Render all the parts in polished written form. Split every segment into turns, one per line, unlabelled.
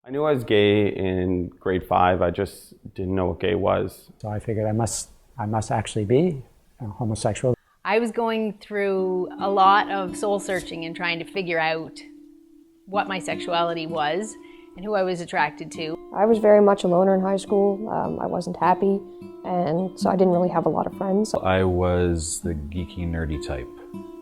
I knew I was gay in grade 5. I just didn't know what gay was.
So I figured I must actually be homosexual.
I was going through a lot of soul searching and trying to figure out what my sexuality was and who I was attracted to.
I was very much a loner in high school. I wasn't happy, and so I didn't really have a lot of friends.
I was the geeky, nerdy type.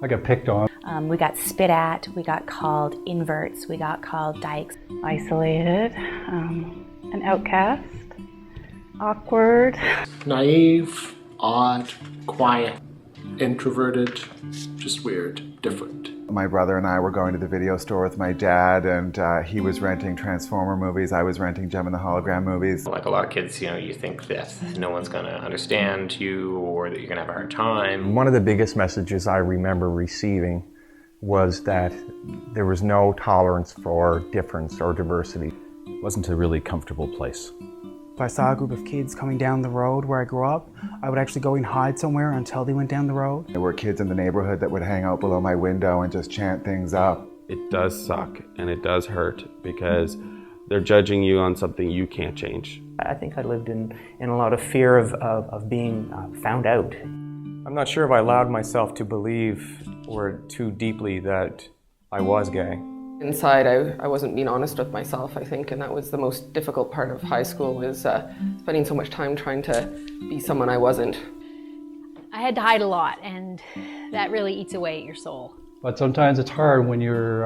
I got picked on.
We got spit at, we got called inverts, we got called dykes.
Isolated, an outcast, awkward.
Naive, odd, quiet, introverted, just weird, different.
My brother and I were going to the video store with my dad, and he was renting Transformer movies. I was renting Jem and the Hologram movies.
Like a lot of kids, you think that no one's going to understand you or that you're going to have a hard time.
One of the biggest messages I remember receiving was that there was no tolerance for difference or diversity.
It wasn't a really comfortable place.
If I saw a group of kids coming down the road where I grew up, I would actually go and hide somewhere until they went down the road.
There were kids in the neighborhood that would hang out below my window and just chant things up.
It does suck and it does hurt because they're judging you on something you can't change.
I think I lived in a lot of fear of being found out.
I'm not sure if I allowed myself to believe or too deeply that I was gay.
Inside, I wasn't being honest with myself, I think, and that was the most difficult part of high school, is spending so much time trying to be someone I wasn't.
I had to hide a lot, and that really eats away at your soul.
But sometimes it's hard when you're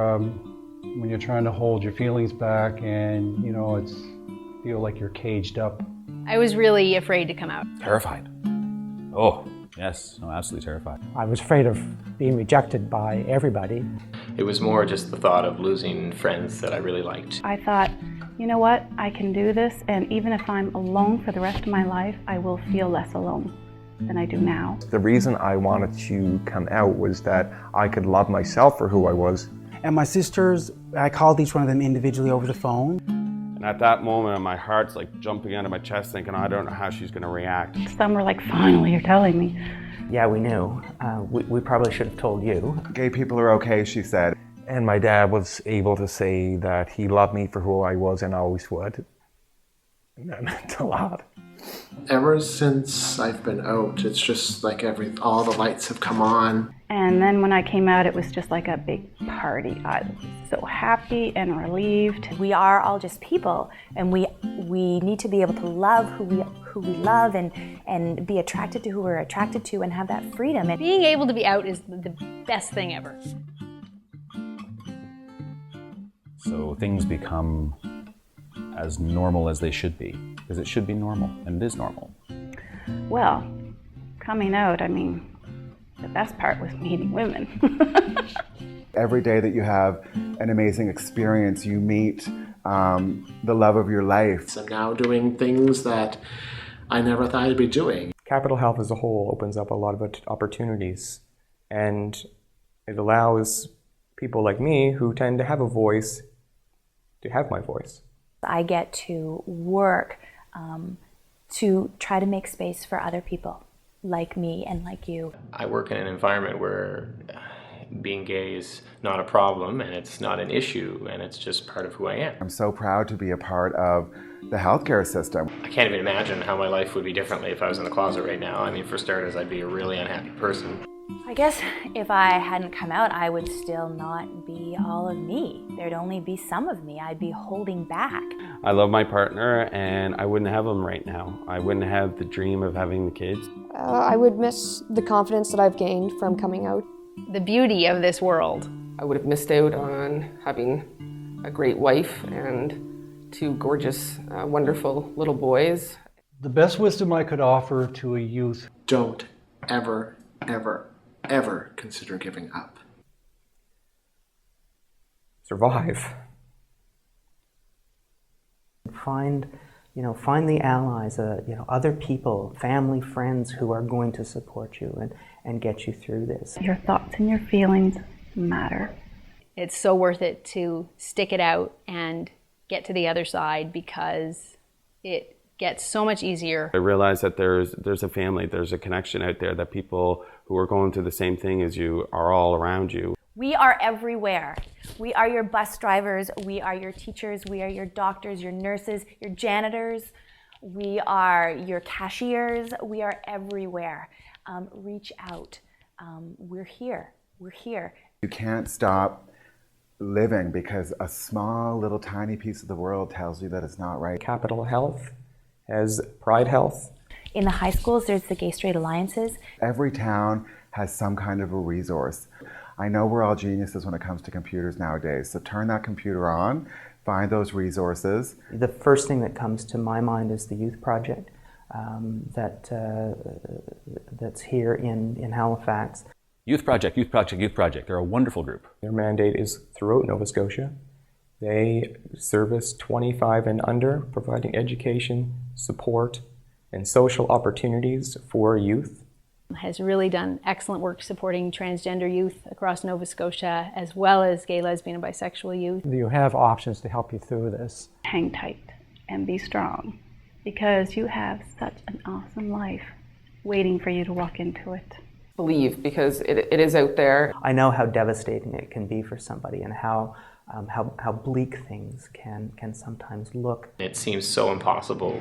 trying to hold your feelings back, and feel like you're caged up.
I was really afraid to come out.
Terrified. Oh, yes, no, absolutely terrified.
I was afraid of being rejected by everybody.
It was more just the thought of losing friends that I really liked.
I thought, you know what, I can do this, and even if I'm alone for the rest of my life, I will feel less alone than I do now.
The reason I wanted to come out was that I could love myself for who I was.
And my sisters, I called each one of them individually over the phone.
And at that moment, my heart's like jumping out of my chest thinking, I don't know how she's going to react.
Some were like, finally, you're telling me.
Yeah, we knew. We probably should have told you.
Gay people are okay, she said.
And my dad was able to say that he loved me for who I was and always would. And that meant a lot.
Ever since I've been out, it's just like all the lights have come on.
And then when I came out, it was just like a big party. I was so happy and relieved.
We are all just people, and we need to be able to love who we love and be attracted to who we're attracted to and have that freedom. And
being able to be out is the best thing ever.
So things become as normal as they should be, because it should be normal, and it is normal.
Well, coming out, I mean, the best part was meeting women.
Every day that you have an amazing experience, you meet the love of your life.
I'm now doing things that I never thought I'd be doing.
Capitol Health as a whole opens up a lot of opportunities, and it allows people like me who tend to have a voice to have my voice.
I get to work to try to make space for other people like me and like you.
I work in an environment where being gay is not a problem and it's not an issue and it's just part of who I am.
I'm so proud to be a part of the healthcare system.
I can't even imagine how my life would be differently if I was in the closet right now. I mean, for starters, I'd be a really unhappy person.
I guess if I hadn't come out, I would still not be all of me. There'd only be some of me. I'd be holding back.
I love my partner and I wouldn't have him right now. I wouldn't have the dream of having the kids.
I would miss the confidence that I've gained from coming out.
The beauty of this world.
I would have missed out on having a great wife and two gorgeous, wonderful little boys.
The best wisdom I could offer to a youth:
don't ever, ever, ever consider giving up.
Survive.
Find the allies, other people, family, friends who are going to support you and get you through this.
Your thoughts and your feelings matter.
It's so worth it to stick it out and get to the other side because it gets so much easier.
I realize that there's a family, there's a connection out there, that people who are going through the same thing as you are all around you.
We are everywhere. We are your bus drivers, we are your teachers, we are your doctors, your nurses, your janitors, we are your cashiers, we are everywhere. Reach out. We're here. We're here.
You can't stop living because a small little tiny piece of the world tells you that it's not right.
Capital Health has Pride Health.
In the high schools, there's the Gay Straight Alliances.
Every town has some kind of a resource. I know we're all geniuses when it comes to computers nowadays, so turn that computer on, find those resources.
The first thing that comes to my mind is the Youth Project that's here in Halifax.
Youth Project, Youth Project, Youth Project. They're a wonderful group.
Their mandate is throughout Nova Scotia. They service 25 and under, providing education, support, and social opportunities for youth.
Has really done excellent work supporting transgender youth across Nova Scotia, as well as gay, lesbian, and bisexual youth.
You have options to help you through this.
Hang tight and be strong, because you have such an awesome life waiting for you to walk into it.
Believe, because it is out there.
I know how devastating it can be for somebody and how bleak things can sometimes look.
It seems so impossible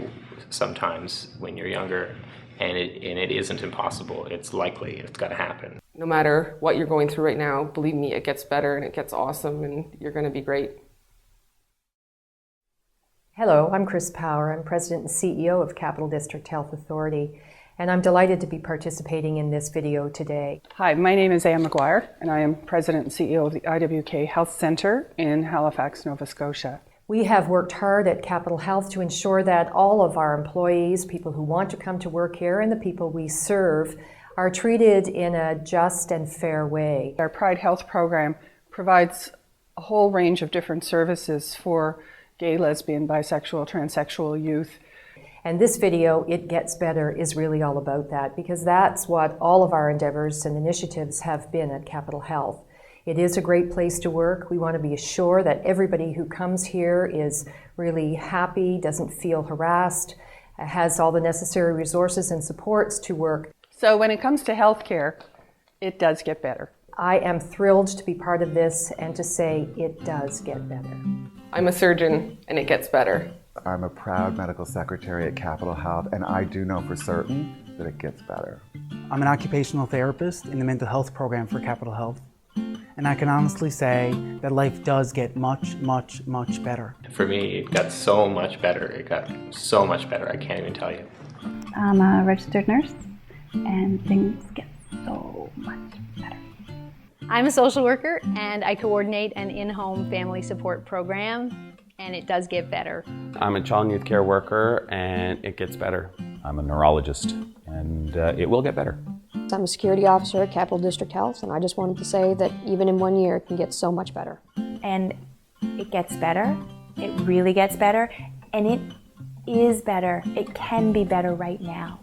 sometimes when you're younger, and it isn't impossible. It's likely. It's got to happen.
No matter what you're going through right now, believe me, it gets better and it gets awesome, and you're going to be great.
Hello, I'm Chris Power. I'm President and CEO of Capital District Health Authority, and I'm delighted to be participating in this video today.
Hi, my name is Anne McGuire, and I am President and CEO of the IWK Health Centre in Halifax, Nova Scotia.
We have worked hard at Capital Health to ensure that all of our employees, people who want to come to work here, and the people we serve are treated in a just and fair way.
Our Pride Health program provides a whole range of different services for gay, lesbian, bisexual, transsexual youth.
And this video, It Gets Better, is really all about that, because that's what all of our endeavors and initiatives have been at Capital Health. It is a great place to work. We want to be sure that everybody who comes here is really happy, doesn't feel harassed, has all the necessary resources and supports to work.
So when it comes to healthcare, it does get better.
I am thrilled to be part of this and to say it does get better.
I'm a surgeon, and it gets better.
I'm a proud medical secretary at Capital Health, and I do know for certain that it gets better.
I'm an occupational therapist in the mental health program for Capital Health, and I can honestly say that life does get much, much, much better.
For me, it got so much better. It got so much better. I can't even tell you.
I'm a registered nurse, and things get so much better.
I'm a social worker, and I coordinate an in-home family support program, and it does get better.
I'm a child and youth care worker, and it gets better.
I'm a neurologist, and it will get better.
I'm a security officer at Capital District Health, and I just wanted to say that even in 1 year, it can get so much better.
And it gets better. It really gets better. And it is better. It can be better right now.